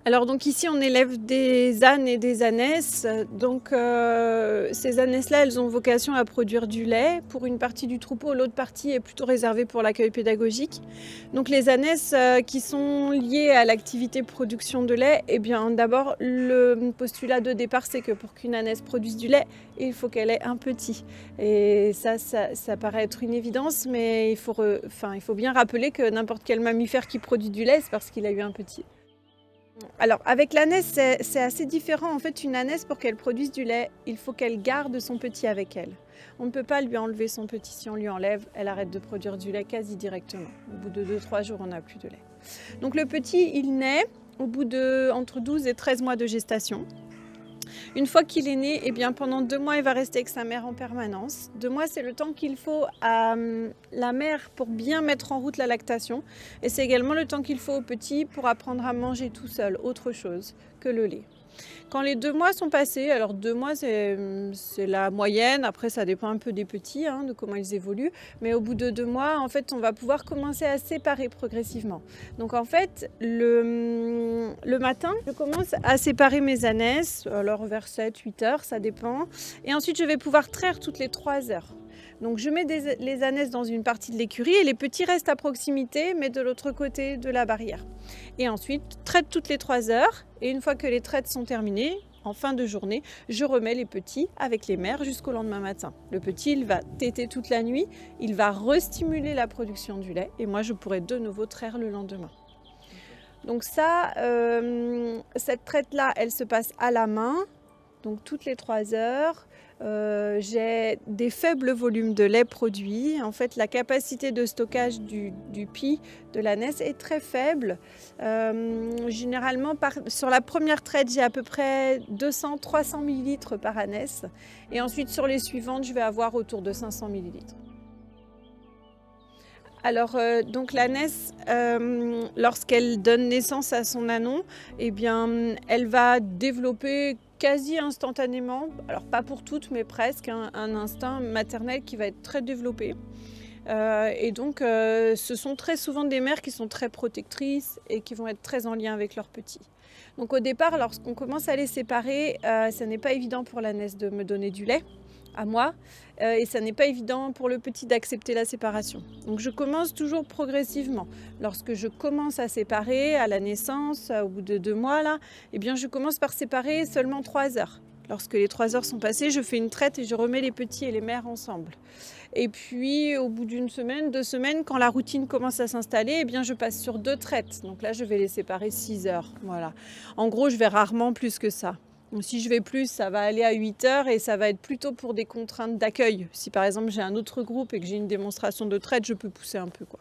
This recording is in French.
Alors donc ici on élève des ânes et des ânesses, donc ces ânesses-là, elles ont vocation à produire du lait pour une partie du troupeau, l'autre partie est plutôt réservée pour l'accueil pédagogique. Donc les ânesses, qui sont liées à l'activité production de lait, eh bien d'abord le postulat de départ, c'est que pour qu'une ânesse produise du lait, il faut qu'elle ait un petit et ça paraît être une évidence, mais il faut bien rappeler que n'importe quel mammifère qui produit du lait, c'est parce qu'il a eu un petit. Alors, avec l'ânesse, c'est assez différent. En fait, une ânesse, pour qu'elle produise du lait, il faut qu'elle garde son petit avec elle. On ne peut pas lui enlever son petit. Si on lui enlève, elle arrête de produire du lait quasi directement. Au bout de 2-3 jours, on n'a plus de lait. Donc le petit, il naît au bout de entre 12 et 13 mois de gestation. Une fois qu'il est né, eh bien, pendant 2 mois, il va rester avec sa mère en permanence. 2 mois, c'est le temps qu'il faut à la mère pour bien mettre en route la lactation. Et c'est également le temps qu'il faut au petit pour apprendre à manger tout seul, autre chose que le lait. Quand les 2 mois sont passés, alors 2 mois c'est la moyenne, après ça dépend un peu des petits, hein, de comment ils évoluent, mais au bout de 2 mois, en fait, on va pouvoir commencer à séparer progressivement. Donc en fait, le matin, je commence à séparer mes ânesses, alors vers 7-8 heures, ça dépend, et ensuite je vais pouvoir traire toutes les 3 heures. Donc je mets les ânesses dans une partie de l'écurie et les petits restent à proximité, mais de l'autre côté de la barrière. Et ensuite, traite toutes les 3 heures. Et une fois que les traites sont terminées, en fin de journée, je remets les petits avec les mères jusqu'au lendemain matin. Le petit, il va téter toute la nuit, il va restimuler la production du lait et moi, je pourrai de nouveau traire le lendemain. Donc ça, cette traite-là, elle se passe à la main, donc toutes les 3 heures. J'ai des faibles volumes de lait produit. En fait, la capacité de stockage du pie de l'ânesse est très faible. Généralement, sur la première traite, j'ai à peu près 200-300 ml par ânesse. Et ensuite, sur les suivantes, je vais avoir autour de 500 ml. Alors, donc l'ânesse, lorsqu'elle donne naissance à son ânon, eh bien, elle va développer quasi instantanément, alors pas pour toutes, mais presque, un instinct maternel qui va être très développé. Et donc, ce sont très souvent des mères qui sont très protectrices et qui vont être très en lien avec leurs petits. Donc au départ, lorsqu'on commence à les séparer, ça n'est pas évident pour l'ânesse de me donner du lait à moi et ça n'est pas évident pour le petit d'accepter la séparation. Donc je commence toujours progressivement. Lorsque je commence à séparer à la naissance, au bout de 2 mois là, eh bien je commence par séparer seulement 3 heures. Lorsque les 3 heures sont passées, je fais une traite et je remets les petits et les mères ensemble. Et puis au bout d'une semaine, 2 semaines, quand la routine commence à s'installer, eh bien je passe sur 2 traites. Donc là je vais les séparer 6 heures. Voilà. En gros, je vais rarement plus que ça. Donc si je vais plus, ça va aller à 8 heures et ça va être plutôt pour des contraintes d'accueil. Si par exemple j'ai un autre groupe et que j'ai une démonstration de traite, je peux pousser un peu, quoi.